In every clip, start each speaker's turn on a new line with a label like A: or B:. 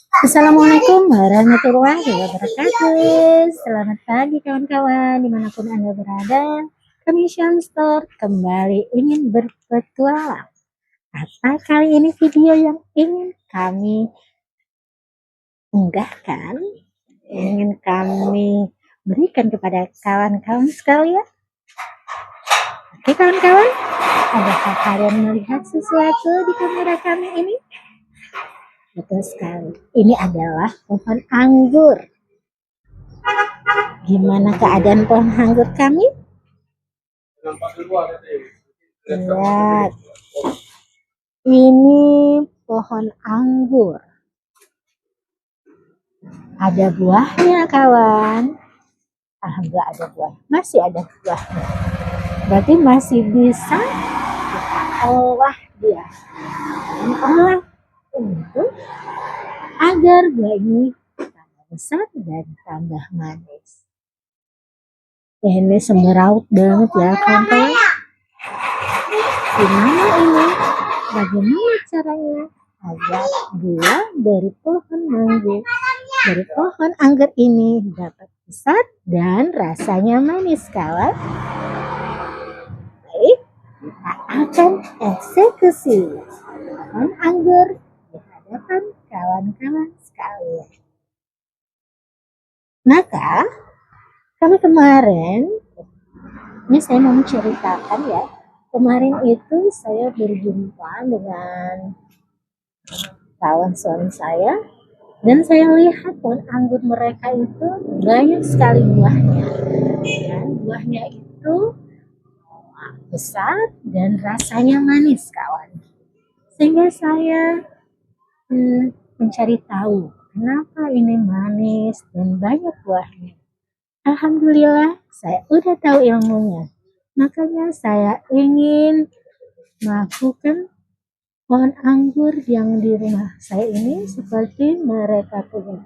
A: Assalamualaikum warahmatullahi wabarakatuh. Selamat pagi kawan-kawan dimanapun Anda berada. Kami Shamstor kembali ingin berpetualang. Apa kali ini video yang ingin kami unggahkan, ingin kami berikan kepada kawan-kawan sekalian? Oke kawan-kawan, adakah kalian melihat sesuatu di kamera kami ini? Betul sekali, ini adalah pohon anggur. Gimana keadaan pohon anggur kami? Lihat, ini pohon anggur. Ada buahnya kawan. Alhamdulillah ada buah. Masih ada buahnya. Berarti masih bisa kita olah dia. Olah untuk agar buah ini tambah besar dan tambah manis. Ini semeraut banget ya kawan-kawan. Gimana ini? Bagaimana caranya agar buah dari pohon anggur ini dapat besar dan rasanya manis kawan? Baik, kita akan eksekusi pohon anggur di hadapan kawan-kawan sekalian. Maka kami kemarin, ini saya mau menceritakan ya, kemarin itu saya berjumpa dengan kawan suami saya dan saya lihat pohon anggur mereka itu banyak sekali buahnya, dan buahnya itu besar dan rasanya manis kawan, sehingga saya mencari tahu kenapa ini manis dan banyak buahnya. Alhamdulillah saya udah tahu ilmunya, makanya saya ingin melakukan pohon anggur yang di rumah saya ini seperti mereka punya.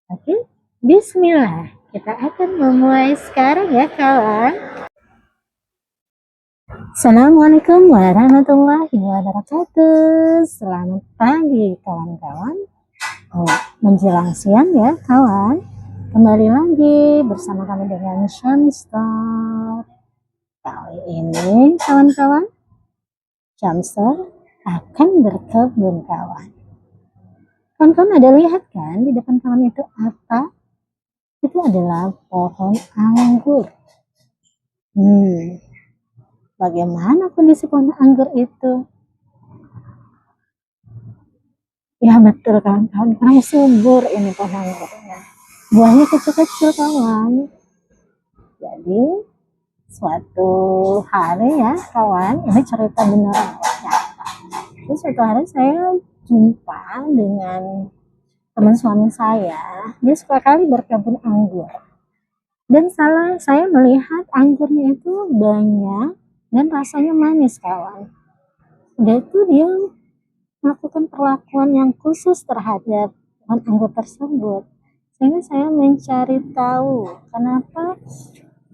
A: Oke, bismillah. Kita akan memulai sekarang ya kawan. Assalamualaikum warahmatullahi wabarakatuh. Selamat pagi kawan-kawan. Menjelang siang ya kawan. Kembali lagi bersama kami dengan Shamstor. Kali ini kawan-kawan, Shamstor akan berkebun kawan. Kawan-kawan ada lihat kan di depan kawan itu apa? Itu adalah pohon anggur. Bagaimana kondisi pohon anggur itu? Ya betul kawan-kawan, karena subur ini pohon anggurnya. Buahnya kecil-kecil kawan. Jadi suatu hari ya kawan, ini cerita beneran nyata. Jadi suatu hari saya jumpa dengan teman suami saya, dia suka kali berkebun anggur. Dan saya melihat anggurnya itu banyak dan rasanya manis kawan. Dia melakukan perlakuan yang khusus terhadap pohon anggur tersebut. Sehingga saya mencari tahu kenapa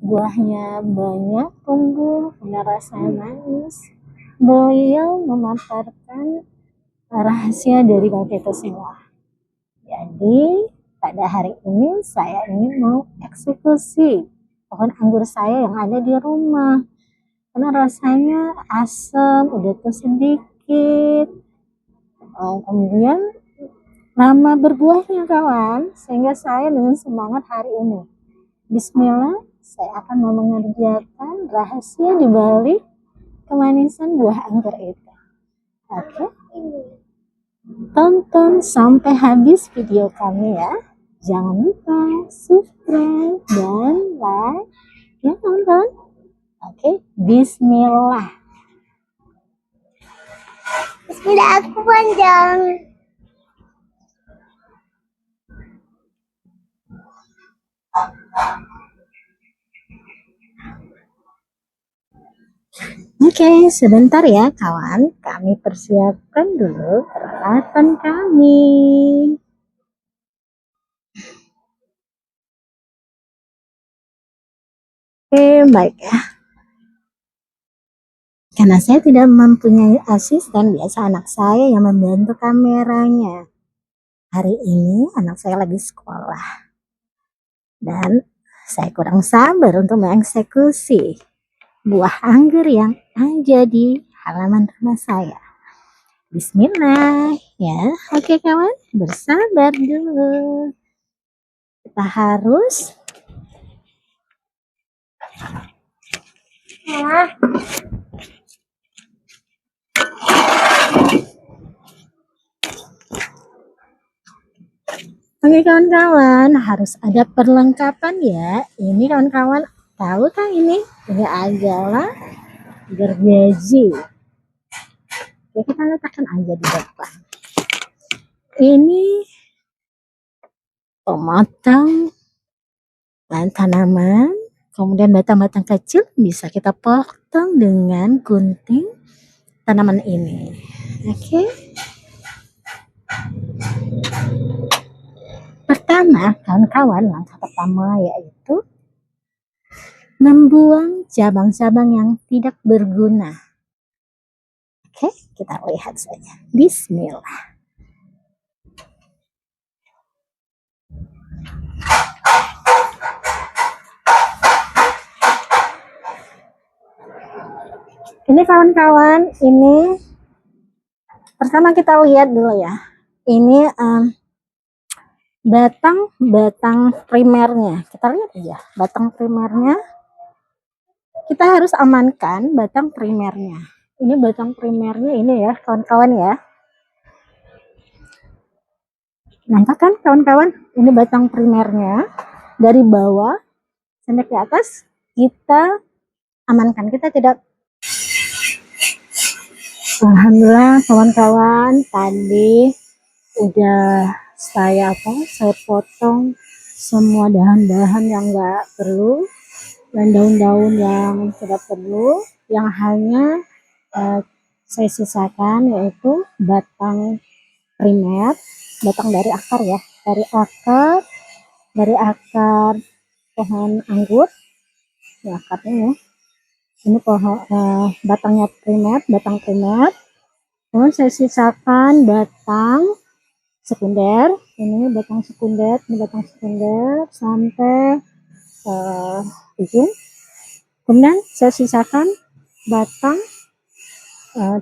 A: buahnya banyak tumbuh dan rasanya manis. Beliau memaparkan rahasia dari balik itu semua. Jadi pada hari ini saya ingin mau eksekusi pohon anggur saya yang ada di rumah. Karena rasanya asam, udah tuh sedikit. Kemudian lama berbuahnya kawan, sehingga saya dengan semangat hari ini. Bismillah, saya akan mau mengerjakan rahasia di balik kemanisan buah anggur itu. Oke? Tonton sampai habis video kami ya. Jangan lupa subscribe dan like ya kawan-kawan. Oke, bismillah. Bismillah, aku panjang. Oke, sebentar ya kawan. Kami persiapkan dulu peralatan kami. Oke, baik ya. Karena saya tidak mempunyai asisten, biasa anak saya yang membantu kameranya. Hari ini anak saya lagi sekolah dan saya kurang sabar untuk mengeksekusi buah anggur yang ada di halaman rumah saya. Bismillah ya. Oke kawan, bersabar dulu. Kita harus Oke kawan-kawan, harus ada perlengkapan ya. Ini kawan-kawan, tahu kan ini? Ini adalah gergaji. Oke, kita letakkan aja di depan. Ini pematang tanaman, kemudian batang-batang kecil bisa kita potong dengan gunting tanaman ini. Oke. Pertama, kawan-kawan, langkah pertama yaitu membuang cabang-cabang yang tidak berguna. Oke, kita lihat saja. Bismillah. Ini kawan-kawan, ini pertama kita lihat dulu ya. Ini batang primernya. Kita lihat aja batang primernya. Kita harus amankan batang primernya. Ini batang primernya ini ya, kawan-kawan ya. Nampak kan kawan-kawan? Ini batang primernya. Dari bawah sampai ke atas kita amankan. Kita tidak. Alhamdulillah kawan-kawan, tadi udah saya potong semua dahan-dahan yang enggak perlu dan daun-daun yang tidak perlu, yang hanya saya sisakan yaitu batang primer, batang dari akar ya, dari akar pohon anggur ya, akarnya ya. Ini pohon batang primer. Kemudian saya sisakan batang sekunder. Ini batang sekunder sampai ujung. Kemudian saya sisakan batang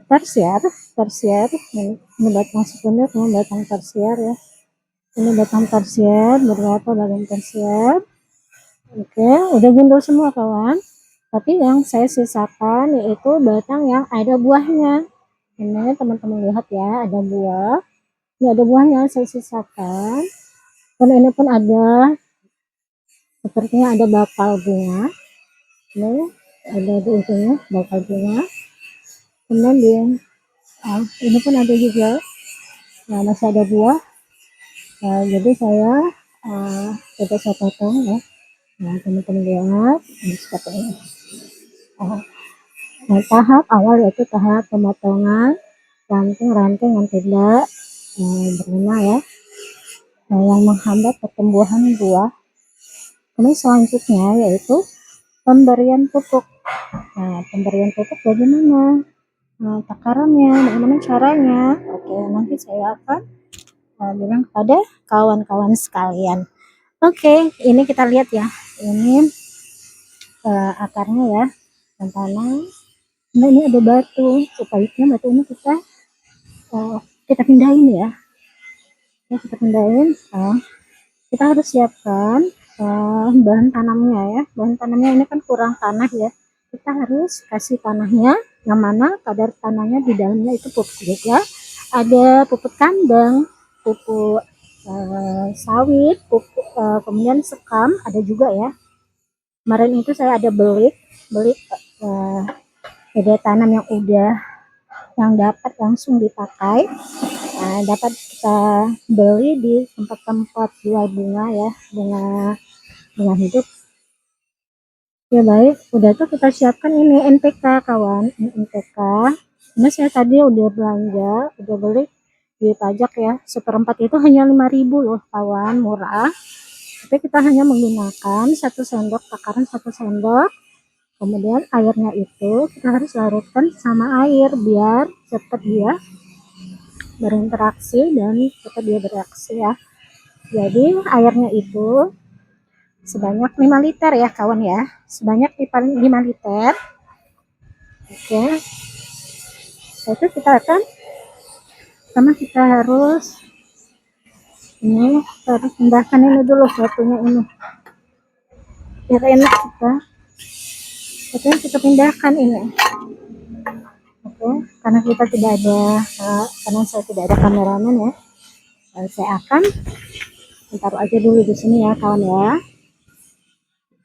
A: tersier. Ini batang sekunder, kemudian batang tersier ya. Ini batang tersier, beberapa batang tersier. Oke, udah gundul semua kawan. Tapi yang saya sisakan yaitu batang yang ada buahnya. Ini teman-teman lihat ya, ada buah. Ini ada buahnya, saya sisakan. Dan ini pun ada, sepertinya ada bakal bunga. Ini ada di ujungnya bakal bunga. Kemudian ini pun ada juga. Nah, masih ada buah. Jadi saya coba saya potong ya. Nah, teman-teman lihat ini seperti ini. Nah, tahap awal yaitu tahap pemotongan ranting-ranting yang tidak berguna ya, yang menghambat pertumbuhan buah. Kemudian selanjutnya yaitu pemberian pupuk. Nah, pemberian pupuk bagaimana? Takarannya, bagaimana caranya? Oke, nanti saya akan bilang kepada kawan-kawan sekalian. Oke, ini kita lihat ya. Ini akarnya ya, dan tanah. Nah, ini ada batu. Sebaiknya batu ini kita pindahin ya. Kita pindahin. Kita harus siapkan bahan tanamnya ya. Bahan tanamnya ini kan kurang tanah ya. Kita harus kasih tanahnya, yang mana kadar tanahnya di dalamnya itu pupuk juga. Ada pupuk kandang, pupuk sawit, pupuk kemudian sekam ada juga ya. Kemarin itu saya ada beli media tanam yang dapat langsung dipakai. Dapat kita beli di tempat-tempat jual bunga ya, bunga hidup. Ya baik, udah tuh kita siapkan ini NPK kawan, ini NPK. Ini saya tadi udah belanja, udah beli di pajak ya, seperempat itu hanya 5.000 loh kawan, murah. Tapi kita hanya menggunakan 1 sendok, takaran 1 sendok. Kemudian airnya itu kita harus larutkan sama air biar cepat dia berinteraksi dan tetap dia bereaksi ya. Jadi airnya itu sebanyak 5 liter ya kawan ya, sebanyak 5 liter. Oke, itu kita akan pertama kita harus pindahkan ini dulu satunya ini biar enak kita pindahkan ini. Oke, karena kita tidak ada karena saya tidak ada kameramen ya, saya akan taruh aja dulu di sini ya kawan ya.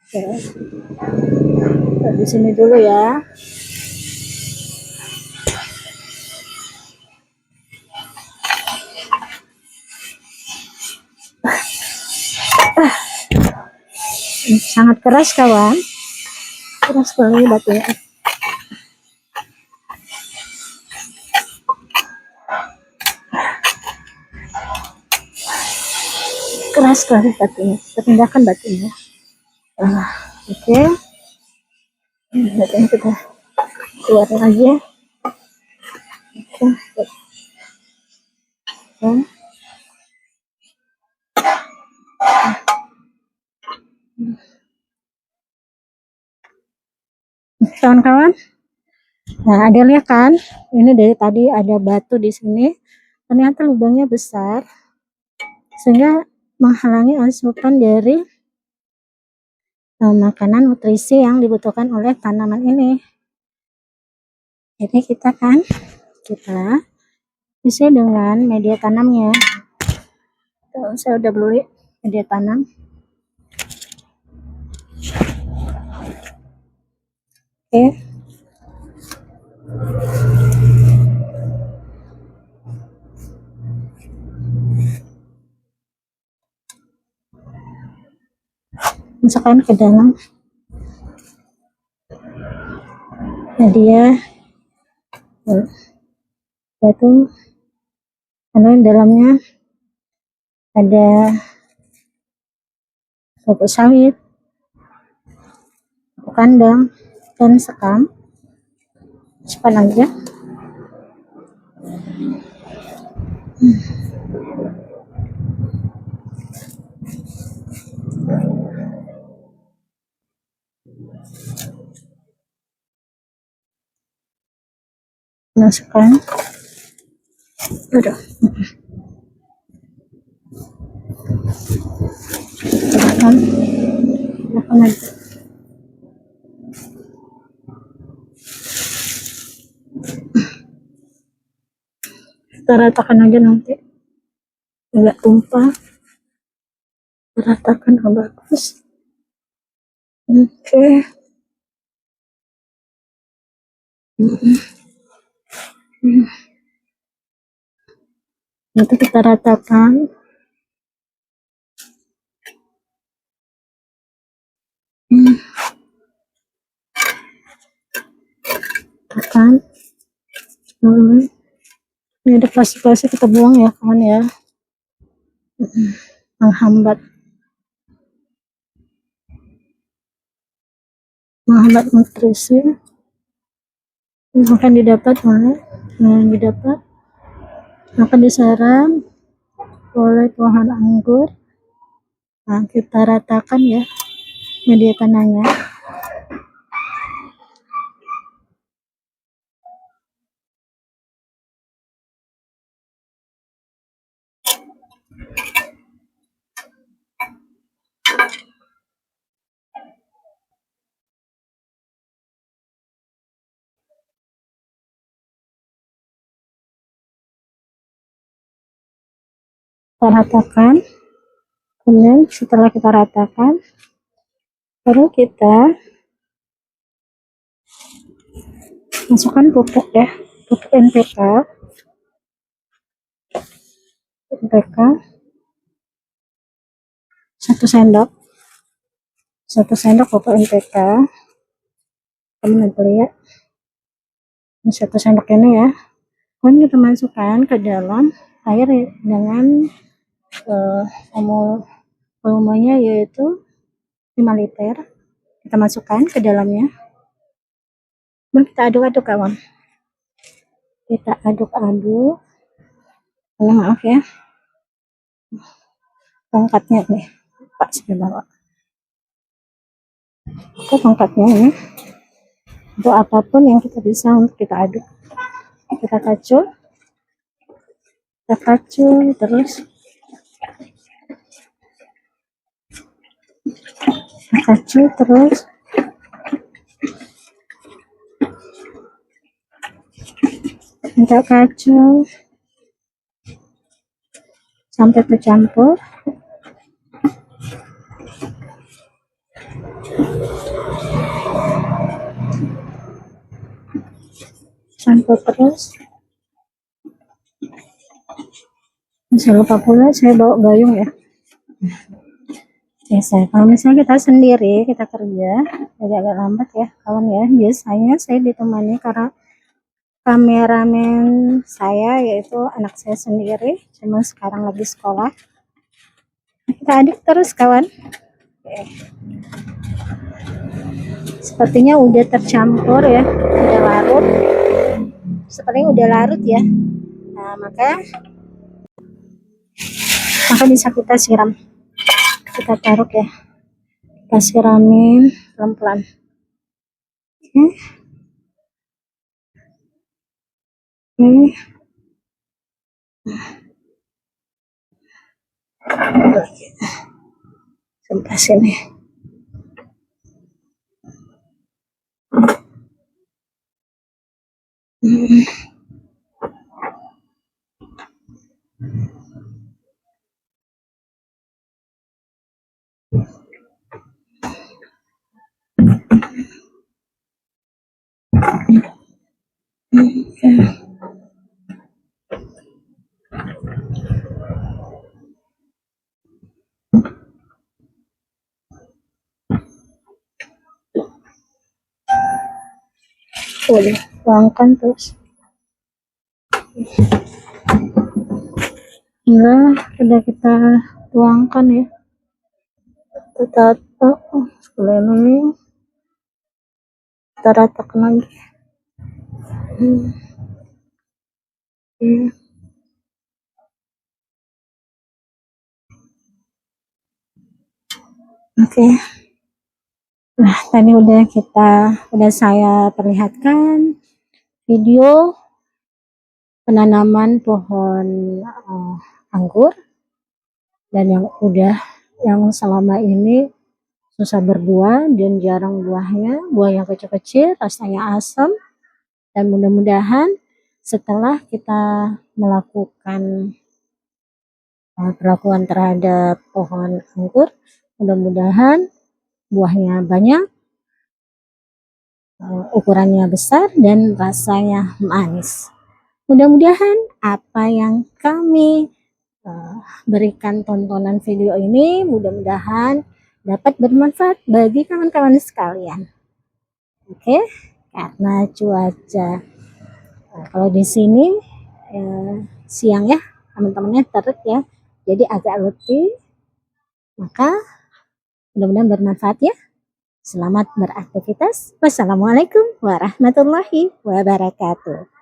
A: Oke, di sini dulu ya. Sangat keras kawan, keras sekali batunya. Keras sekali batunya, kita pindahkan batunya. Oke, batunya kita keluarin aja. Oke. Kawan-kawan, nah ada lihat kan, ini dari tadi ada batu di sini, ternyata lubangnya besar sehingga menghalangi asupan dari makanan nutrisi yang dibutuhkan oleh tanaman ini. Jadi kita isi dengan media tanamnya. Saya udah beli media tanam. Oke. Masukkan ke dalam media itu, karena dalamnya ada pupuk sawit, pupuk kandang, dan sekam. Cepat aja. Masukkan. Udah. Kita ratakan aja nanti, agak tumpah, ratakan bagus. Oke. Nanti kita ratakan. Ratakan. Ini ada plastik-plastik, kita buang ya kawan ya, menghambat nutrisi akan didapat akan diserap oleh pohon anggur. Nah, kita ratakan ya media tanahnya. Kita ratakan, kemudian setelah kita ratakan, baru kita masukkan pupuk ya, pupuk NPK 1 sendok pupuk NPK. Kamu lihat 1 sendok ini ya. Kemudian kita masukkan ke dalam air dengan volumenya yaitu 5 liter. Kita masukkan ke dalamnya. Dan kita aduk-aduk kawan. Kita aduk-aduk Ini maaf ya, tongkatnya nih Pak saya bawa. Itu tongkatnya ini untuk apapun yang kita bisa untuk kita aduk, kita kacau terus kacau terus kita kacau sampai tercampur. Campur terus. Jangan lupa pula saya bawa gayung ya. Biasanya kalau misalnya kita sendiri, kita kerja jadi agak lambat ya kawan ya. Biasanya saya ditemani karena kameramen saya, yaitu anak saya sendiri, cuma sekarang lagi sekolah. Kita aduk terus kawan. Oke. Sepertinya udah tercampur ya, udah larut. Sepertinya udah larut ya. Nah, maka bisa kita siram. Kita taruh ya. Kita siramin pelan-pelan. Oke. Sebelah sini. Boleh tuangkan terus. Nah, sudah kita tuangkan ya. Kita tata sekeliling, kita ratakan lagi. Oke. Nah, tadi udah saya perlihatkan video penanaman pohon anggur, dan yang selama ini susah berbuah dan jarang buah yang kecil-kecil, rasanya asam. Dan mudah-mudahan setelah kita melakukan perlakuan terhadap pohon anggur, mudah-mudahan buahnya banyak, ukurannya besar, dan rasanya manis. Mudah-mudahan apa yang kami berikan tontonan video ini mudah-mudahan dapat bermanfaat bagi kawan-kawan sekalian. Oke, karena cuaca kalau di sini siang ya teman-temannya, terik ya, jadi agak letih, maka mudah-mudahan bermanfaat ya. Selamat beraktivitas. Wassalamualaikum warahmatullahi wabarakatuh.